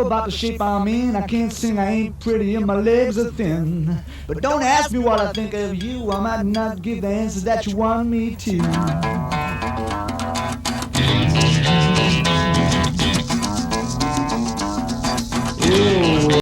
know about the shape I'm in. I can't sing, I ain't pretty, and my legs are thin. But don't ask me what I think of you. I might not give the answers that you want me to. Ew.